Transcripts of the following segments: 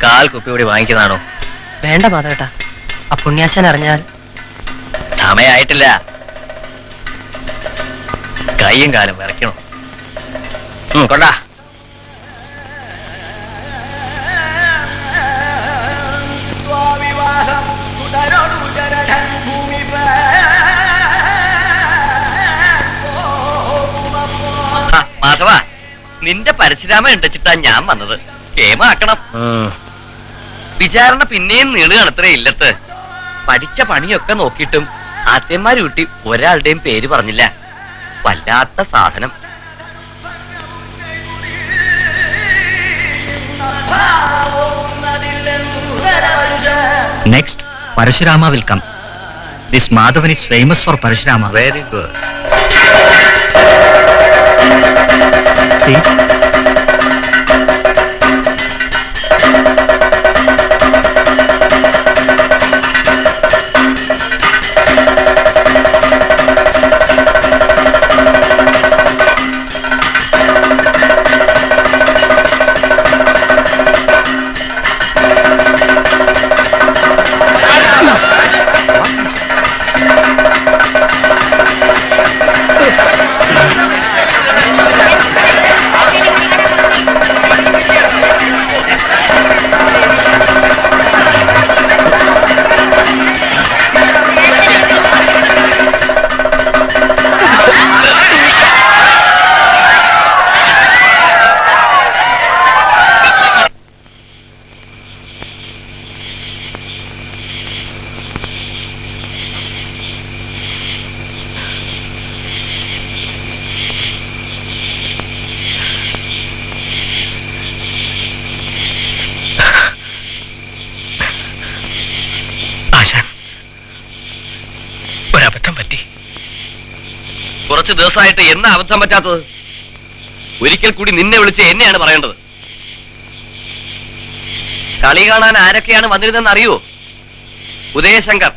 കാൽ കുപ്പി കൂടി വാങ്ങിക്കുന്നതാണോ? വേണ്ട മാധവേട്ടാ, ആ പുണ്യാശൻ അറിഞ്ഞാൽ. സമയായിട്ടില്ല. കൈയും കാലും വിറയ്ക്കണം. കൊണ്ടാ. മാധവ, നിന്റെ പരശുരാമ ഉണ്ടച്ചിട്ടാ ഞാൻ വന്നത്. കേമാക്കണം. വിചാരണ പിന്നെയും നീളുകയാണത്രേ ഇല്ലത്ത്. പഠിച്ച പണിയൊക്കെ നോക്കിയിട്ടും ആത്യന്മാര് കൂട്ടി ഒരാളുടെയും പേര് പറഞ്ഞില്ല. വല്ലാത്ത സാധനം. Next, Parashurama will come. This Madhavan is famous for Parashurama. Very good. See? കുറച്ച് ദിവസമായിട്ട് എന്നാ അബദ്ധം പറ്റാത്തത്? ഒരിക്കൽ കൂടി നിന്നെ വിളിച്ച് എന്നെയാണ് പറയേണ്ടത്. കളി കാണാൻ ആരൊക്കെയാണ് വന്നിരുന്നെന്ന് അറിയോ? ഉദയശങ്കർ,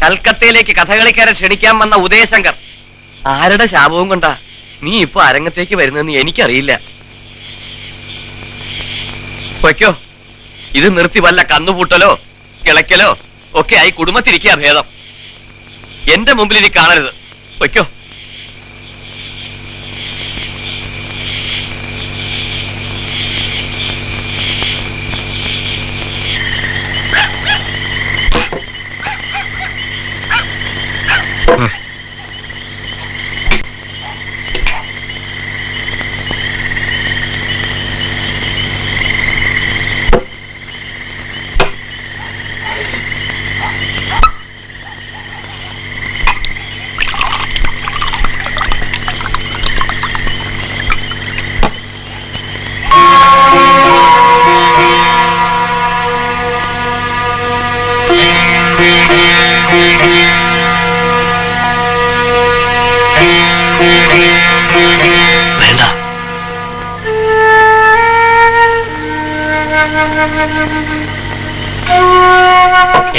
കൽക്കത്തയിലേക്ക് കഥകളിക്കാരെ ക്ഷണിക്കാൻ വന്ന ഉദയശങ്കർ. ആരുടെ ശാപവും കൊണ്ടാ നീ ഇപ്പൊ അരങ്ങത്തേക്ക് വരുന്നതെന്ന് എനിക്കറിയില്ല. വയ്ക്കോ, ഇത് നിർത്തി വല്ല കന്നുപൂട്ടലോ കിളക്കലോ ഒക്കെ ആയി കുടുംബത്തിരിക്കുക ഭേദം. എന്റെ മുമ്പിൽ ഇനി കാണരുത്. വയ്ക്കോ.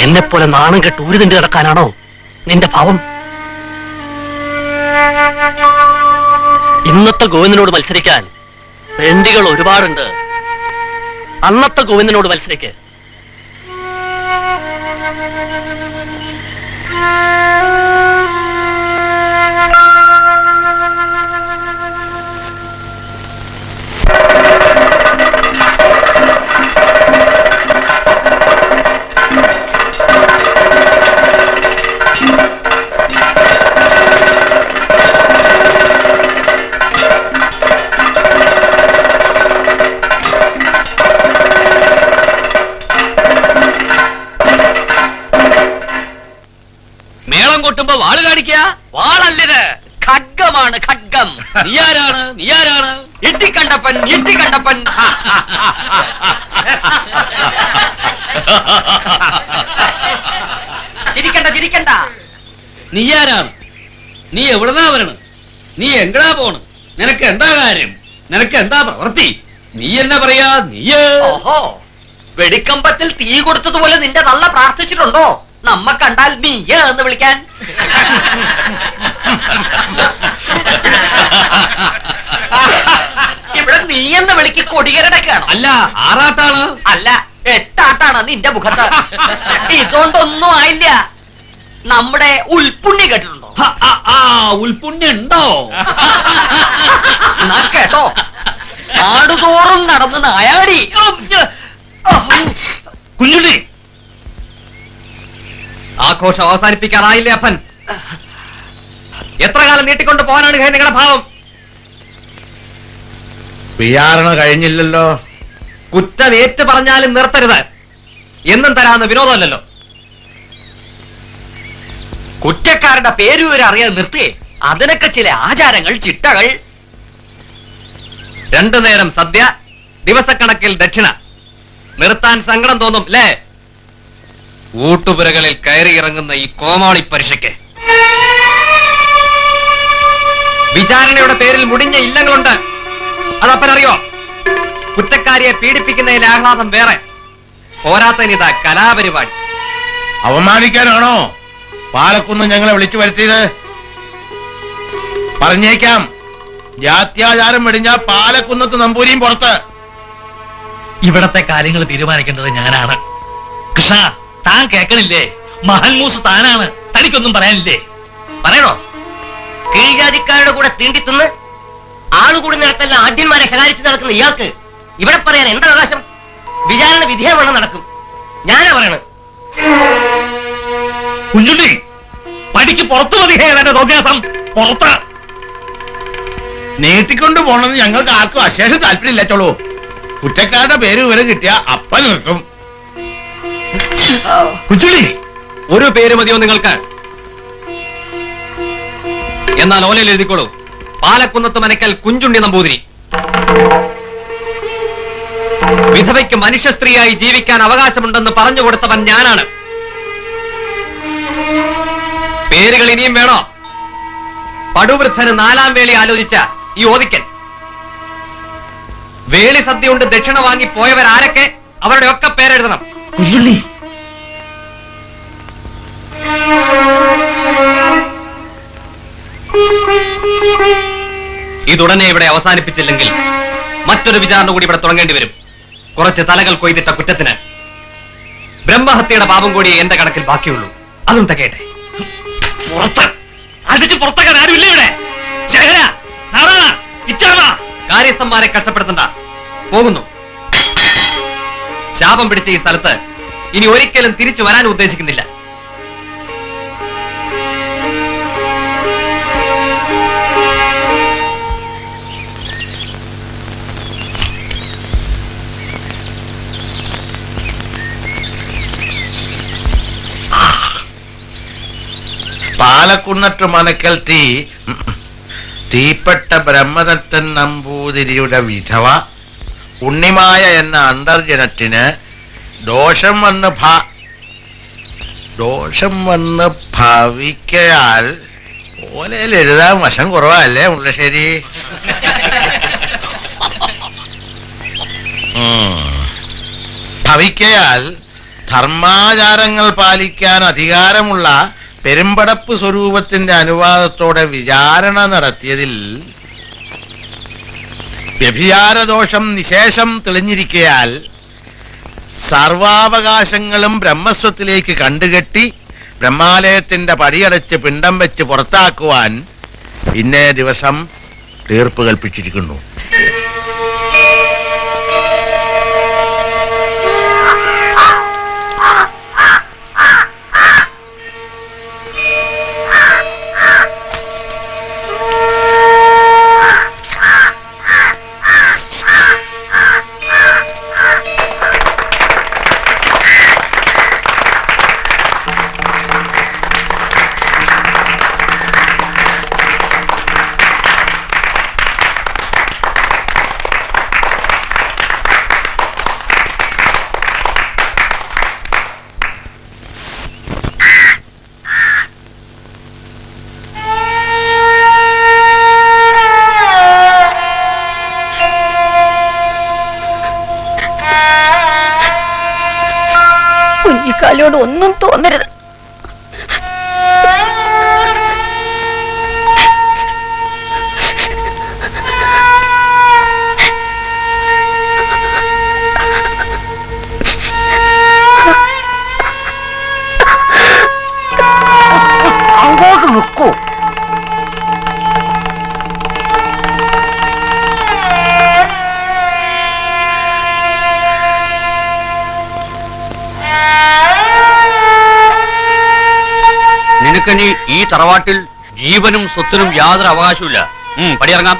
എന്നെപ്പോലെ നാണം കെട്ട് ഊരുതിണ്ട് കിടക്കാനാണോ നിന്റെ ഭാവം? ഇന്നത്തെ ഗോവിന്ദനോട് മത്സരിക്കാൻ പെണ്ടികൾ ഒരുപാടുണ്ട്. അന്നത്തെ ഗോവിന്ദനോട് മത്സരിക്ക്. കൊട്ടുമ്പോ വാള് കാണിക്ക. വാളല്ലിത്, ഖഡ്ഗമാണ്, ഖഡ്ഗം. നീയാരാണ്? നീയാരാണ്? ഇട്ടിക്കണ്ടപ്പൻ, ഇട്ടിക്കണ്ടപ്പൻ. ചിരിക്കണ്ട, ചിരിക്കണ്ട. നീയാരാണ്? നീ എവിടുന്നാ വരണം? നീ എങ്ങടാ പോണ്? നിനക്ക് എന്താ കാര്യം? നിനക്ക് എന്താ പ്രവൃത്തി? നീ എന്നാ പറയാ? നീയ് ഓഹോ, വെടിക്കമ്പത്തിൽ തീ കൊടുത്തതുപോലെ നിന്റെ നല്ല പ്രാർത്ഥിച്ചിട്ടുണ്ടോ നമ്മ കണ്ടാൽ നീയ എന്ന് വിളിക്കാൻ? ഇവിടെ ഇവിടെ നീ എന്ന വിളിക്ക് കൊടികരടക്കാണോ? അല്ല, ആറാട്ടാണ്. അല്ല, 8 ആട്ടാണ് നിന്റെ മുഖത്ത്. ഇതുകൊണ്ടൊന്നും ആയില്ല. നമ്മുടെ ഉൽപുണ്യം കേട്ടിട്ടുണ്ടോ? ഉൽപുണ്യം ഉണ്ടോ? എന്നാ കേട്ടോ, നാടുതോറും നടന്ന് നായാടി. കുഞ്ഞുണ്ണി, ആഘോഷം അവസാനിപ്പിക്കാറായില്ലേ അപ്പൻ? എത്ര കാലം നീട്ടിക്കൊണ്ട് പോകാനാണ് നിങ്ങളുടെ ഭാവം? വിചാരണ കഴിഞ്ഞില്ലല്ലോ. കുറ്റം ഏറ്റു പറഞ്ഞാലും നിർത്തരുത്. എന്നും തരാന്ന് വിനോദമല്ലല്ലോ. കുറ്റക്കാരുടെ പേര് വരെ അറിയാതെ നിർത്തിയേ. അതിനൊക്കെ ചില ആചാരങ്ങൾ, ചിട്ടകൾ. 2 നേരം സദ്യ, ദിവസക്കണക്കിൽ ദക്ഷിണ. നിർത്താൻ സങ്കടം തോന്നും അല്ലേ? ഊട്ടുപുരകളിൽ കയറിയിറങ്ങുന്ന ഈ കോമാളി പരീക്ഷയ്ക്ക് വിചാരണയുടെ പേരിൽ മുടിഞ്ഞ ഇല്ലങ്ങളുണ്ട്. അതപ്പനറിയോ? കുറ്റക്കാരിയെ പീഡിപ്പിക്കുന്നതിൽ ആഹ്ലാദം വേറെ. പോരാത്തനിതാ കലാപരിപാടി. അവമാനിക്കാനാണോ പാലക്കുന്ന് ഞങ്ങളെ വിളിച്ചു വരുത്തിയത്? പറഞ്ഞേക്കാം, ജാത്യാചാരം വെടിഞ്ഞ പാലക്കുന്നത്ത് നമ്പൂരിയും പുറത്ത്. ഇവിടത്തെ കാര്യങ്ങൾ തീരുമാനിക്കേണ്ടത് ഞാനാണ്. കൃഷ്ണ, താൻ കേൾക്കണില്ലേ? മഹൻമൂസ് താനാണ്. തനിക്കൊന്നും പറയാനില്ലേ? പറയണോ? കീഴ്ജാതിക്കാരുടെ കൂടെ തീണ്ടിത്തിന്ന് ആളുകൂടി നടത്തല്ല ആദ്യന്മാരെ ശകാരിച്ച് നടക്കുന്ന ഇയാൾക്ക് ഇവിടെ പറയാൻ എന്താ അവകാശം? വിചാരണ വിധേയമാണ് നടക്കും. ഞാനാ പറയണത്. കുഞ്ഞുണ്ണി, പടിക്ക് പുറത്തു മതിയേ എന്റെ തോന്നിയാസം. പുറത്ത് നീട്ടിക്കൊണ്ടു പോണെന്ന് ഞങ്ങൾക്ക് ആർക്കും അശേഷം താല്പര്യമില്ലച്ചോളൂ. കുറ്റക്കാരുടെ പേര് വിവരം കിട്ടിയ അപ്പൻ നിർത്തും. കുഞ്ഞുണ്ണി, ഒരു പേര് മതിയോ നിങ്ങൾക്ക്? എന്നാൽ ഓലയിൽ എഴുതിക്കോളൂ, പാലക്കുന്നത്ത് മനക്കൽ കുഞ്ചുണ്ണി നമ്പൂതിരി. വിധവയ്ക്ക് മനുഷ്യ സ്ത്രീയായി ജീവിക്കാൻ അവകാശമുണ്ടെന്ന് പറഞ്ഞു കൊടുത്തവൻ ഞാനാണ്. പേരുകൾ ഇനിയും വേണോ? പടുവൃദ്ധന് 4-ാം വേളി ആലോചിച്ച ഈ ഓദിക്കൻ. വേളി സദ്യ കൊണ്ട് ദക്ഷിണ വാങ്ങി പോയവരാരൊക്കെ അവരുടെ ഒക്കെ പേരെഴുതണം. കുഞ്ഞുണ്ണി, ഇതുടനെ ഇവിടെ അവസാനിപ്പിച്ചില്ലെങ്കിൽ മറ്റൊരു വിചാരണ കൂടി ഇവിടെ തുടങ്ങേണ്ടി വരും. കുറച്ച് തലകൾ കൊയ്തിട്ട കുറ്റത്തിന് ബ്രഹ്മഹത്യയുടെ പാപം കൂടി എന്റെ കണക്കിൽ ബാക്കിയുള്ളൂ. അതും തകയട്ടെ. പുറത്ത് അടിച്ച് പുറത്തേക്കാൻ ആരുമില്ല ഇവിടെ. കാര്യസ്ഥന്മാരെ കഷ്ടപ്പെടുത്തണ്ട. പോകുന്നു. ശാപം പിടിച്ച ഈ സ്ഥലത്ത് ഇനി ഒരിക്കലും തിരിച്ചു വരാൻ ഉദ്ദേശിക്കുന്നില്ല. പാലക്കുന്നത്ത് മനക്കൽ തീപ്പെട്ട ബ്രഹ്മദത്തൻ നമ്പൂതിരിയുടെ വിധവ ഉണ്ണിമായ എന്ന അന്തർജനത്തിന് ദോഷം വന്ന് ഭവിക്കയാൽ ഓലയിൽ എഴുതാൻ വശം കുറവല്ലേ മുല്ലശ്ശേരി? ഭവിക്കയാൽ ധർമാചാരങ്ങൾ പാലിക്കാൻ അധികാരമുള്ള പെരുമ്പടപ്പ് സ്വരൂപത്തിന്റെ അനുവാദത്തോടെ വിചാരണ നടത്തിയതിൽ വ്യഭിചാരദോഷം നിശേഷം തെളിഞ്ഞിരിക്കയാൽ സർവാവകാശങ്ങളും ബ്രഹ്മസ്വത്തിലേക്ക് കണ്ടുകെട്ടി ബ്രഹ്മാലയത്തിന്റെ പടിയടച്ച് പിണ്ടം വെച്ച് പുറത്താക്കുവാൻ ഇന്നേ ദിവസം തീർപ്പ് കൽപ്പിച്ചിരിക്കുന്നു. കുഞ്ഞിക്കാലോട് ഒന്നും തോന്നരുത്. നിനക്കിനി ഈ തറവാട്ടിൽ ജീവനും സ്വത്തിനും യാതൊരു അവകാശമില്ല. പടിയിറങ്ങാം.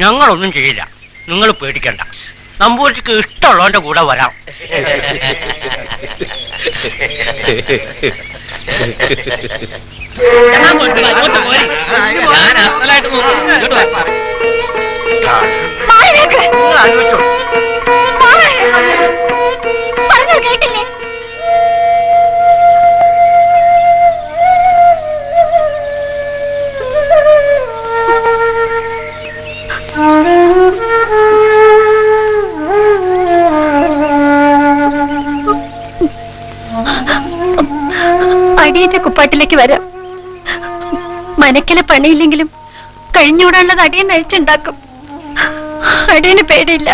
ഞങ്ങളൊന്നും ചെയ്യില്ല, നിങ്ങൾ പേടിക്കണ്ട. നമ്പൂരിക്ക് ഇഷ്ടമുള്ളവന്റെ കൂടെ വരാം. അടിയന്റെ കുപ്പാട്ടിലേക്ക് വരാം. മനക്കിലെ പണിയില്ലെങ്കിലും കഴിഞ്ഞുകൂടാനുള്ളത് അടിയൻ നയിച്ചുണ്ടാക്കും. അടിയന് പേടിയില്ല.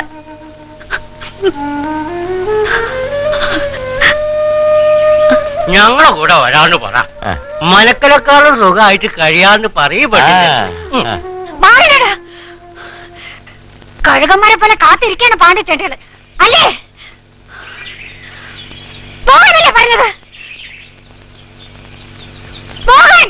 ഞങ്ങളെ കൂടെ വരാന്ന് പറ. മനക്കലക്കാളും സുഖമായിട്ട് കഴിയാന്ന് പറയപ്പെട്ടില്ല. കഴുകന്മാരെ പോലെ കാത്തിരിക്കാണ് പാണ്ടിച്ചേട്ടകള് അല്ലേ? പോകാനല്ലേ പറഞ്ഞത്? പോകാൻ.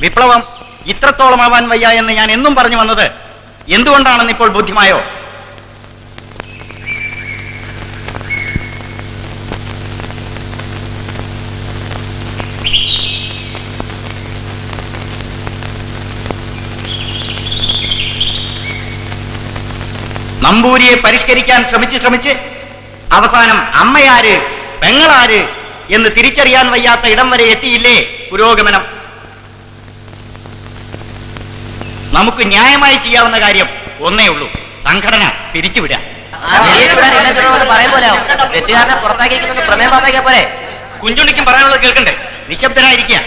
വിപ്ലവം ഇത്രത്തോളമാവാൻ വയ്യ എന്ന് ഞാൻ എന്നും പറഞ്ഞു വന്നത് എന്തുകൊണ്ടാണെന്ന് ഇപ്പോൾ ബോധ്യമായോ? നമ്പൂരിയെ പരിഷ്കരിക്കാൻ ശ്രമിച്ച് അവസാനം അമ്മയാര് പെങ്ങളാര് എന്ന് തിരിച്ചറിയാൻ വയ്യാത്ത ഇടം വരെ എത്തിയില്ലേ പുരോഗമനം? നമുക്ക് ന്യായമായി ചെയ്യാവുന്ന കാര്യം ഒന്നേ ഉള്ളൂ, സംഘടന പിരിച്ചുവിടുക. കുഞ്ചുണ്ണിക്കും പറയാനുള്ളത് കേൾക്കണ്ടേ? നിശബ്ദരായിരിക്കുക.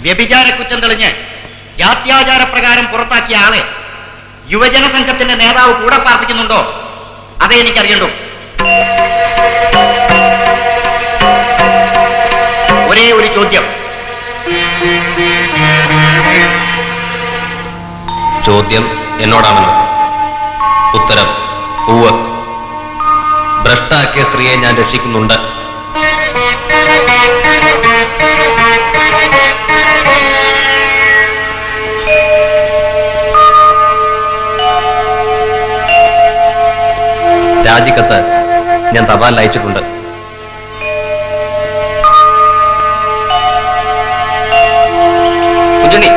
വ്യഭിചാര കുറ്റം തെളിഞ്ഞ് ജാത്യാചാര പ്രകാരം പുറത്താക്കിയ ആളെ യുവജന സംഘത്തിന്റെ നേതാവ് കൂടെ പാർപ്പിക്കുന്നുണ്ടോ? അതേ എനിക്കറിയണ്ടു. ഒരേ ഒരു ചോദ്യം. ചോദ്യം എന്നോടാണല്ലോ. ഉത്തരം ഉവ്വ്. ഭ്രഷ്ടാക്കിയ സ്ത്രീയെ ഞാൻ രക്ഷിക്കുന്നുണ്ട്. രാജിക്കത്ത് ഞാൻ തപാലിൽ അയച്ചിട്ടുണ്ട്. കുഞ്ഞുണ്ണി,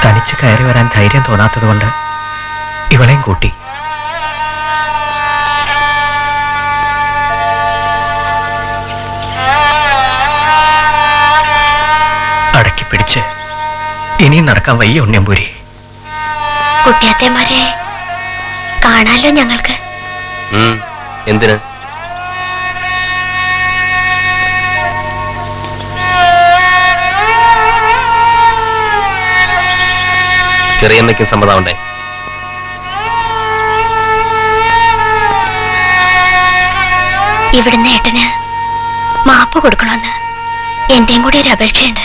തനിച്ച് കയറി വരാൻ ധൈര്യം തോന്നാത്തതുകൊണ്ട് ഇവളെയും കൂട്ടി. അടക്കി പിടിച്ച് ഇനിയും നടക്കാൻ വയ്യ ഉണ്ണിയമ്പൂരി. കുട്ടിയാത്തേമാരെ കാണാലോ ഞങ്ങൾക്ക്. എന്തിന്? ചെറിയമ്മയ്ക്കും സമ്മതമുണ്ടേ? ഇവിടുന്ന് ഏട്ടന് മാപ്പ് കൊടുക്കണമെന്ന് എന്റെയും കൂടി ഒരു അപേക്ഷയുണ്ട്.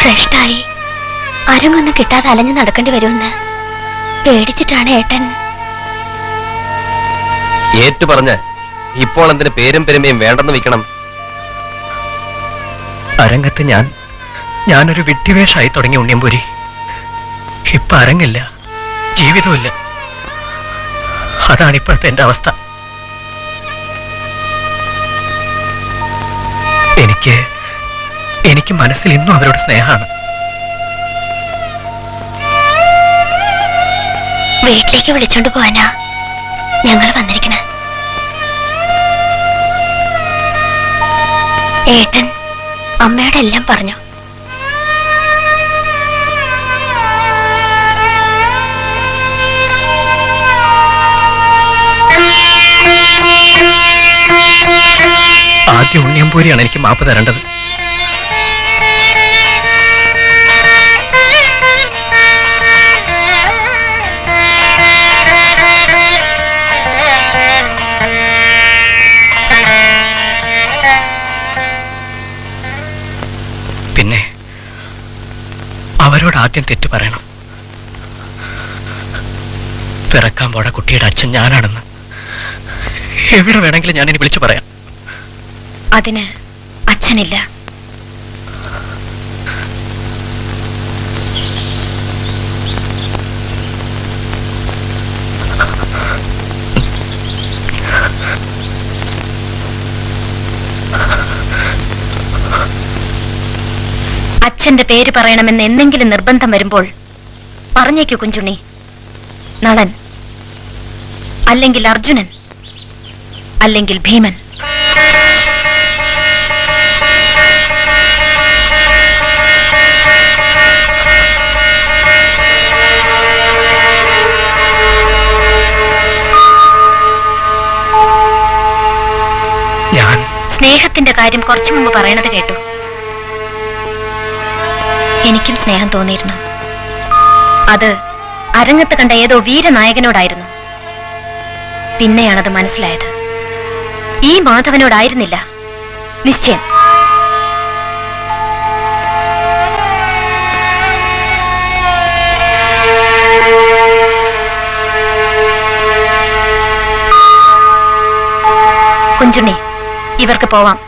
ഭ്രഷ്ടായി അരങ്ങൊന്നും കിട്ടാതെ അലഞ്ഞു നടക്കേണ്ടി വരുമെന്ന് പേടിച്ചിട്ടാണ് ഏട്ടൻ. ഏറ്റു പറഞ്ഞ് ഇപ്പോൾ എന്തിന് പേരും പെരുമയും വേണ്ടെന്ന് വെക്കണം? അരങ്ങത്ത് ഞാനൊരു വിഡ്ഢിവേഷമായി തുടങ്ങി ഉണ്ണിയമ്പൂരി. ഇപ്പൊ അരങ്ങില്ല, ജീവിതമില്ല. അതാണിപ്പോഴത്തെ എന്റെ അവസ്ഥ. എനിക്ക് മനസ്സിൽ ഇന്നും അവരോട് സ്നേഹമാണ്. വീട്ടിലേക്ക് വിളിച്ചോണ്ട് പോവാനാ ഞങ്ങൾ വന്നിരിക്കണ. ഏട്ടൻ അമ്മയോടെല്ലാം പറഞ്ഞു. ആദ്യം ഉണ്ണിയമ്പൂരിയാണ് എനിക്ക് മാപ്പ് തരേണ്ടത്. പിന്നെ അവരോട് ആദ്യം തെറ്റ് പറയണം. പിറക്കാൻ പോട കുട്ടിയുടെ അച്ഛൻ ഞാനാണെന്ന് എവിടെ വേണമെങ്കിലും ഞാനിനി വിളിച്ചു പറയാം. അതിന് അച്ഛനില്ല. അച്ഛന്റെ പേര് പറയണമെന്ന് എന്തെങ്കിലും നിർബന്ധം വരുമ്പോൾ പറഞ്ഞേക്കൂ കുഞ്ചുണ്ണി. നളൻ, അല്ലെങ്കിൽ അർജുനൻ, അല്ലെങ്കിൽ ഭീമൻ. സ്നേഹത്തിന്റെ കാര്യം കുറച്ചു മുമ്പ് പറയണത് കേട്ടു. എനിക്കും സ്നേഹം തോന്നിയിരുന്നു. അത് അരങ്ങത്ത് കണ്ട ഏതോ വീരനായകനോടായിരുന്നു. പിന്നെയാണത് മനസ്സിലായത്. ഈ മാധവനോടായിരുന്നില്ല. നിശ്ചയം. കുഞ്ചുണ്ണി, ഇവർക്ക് പോവാം.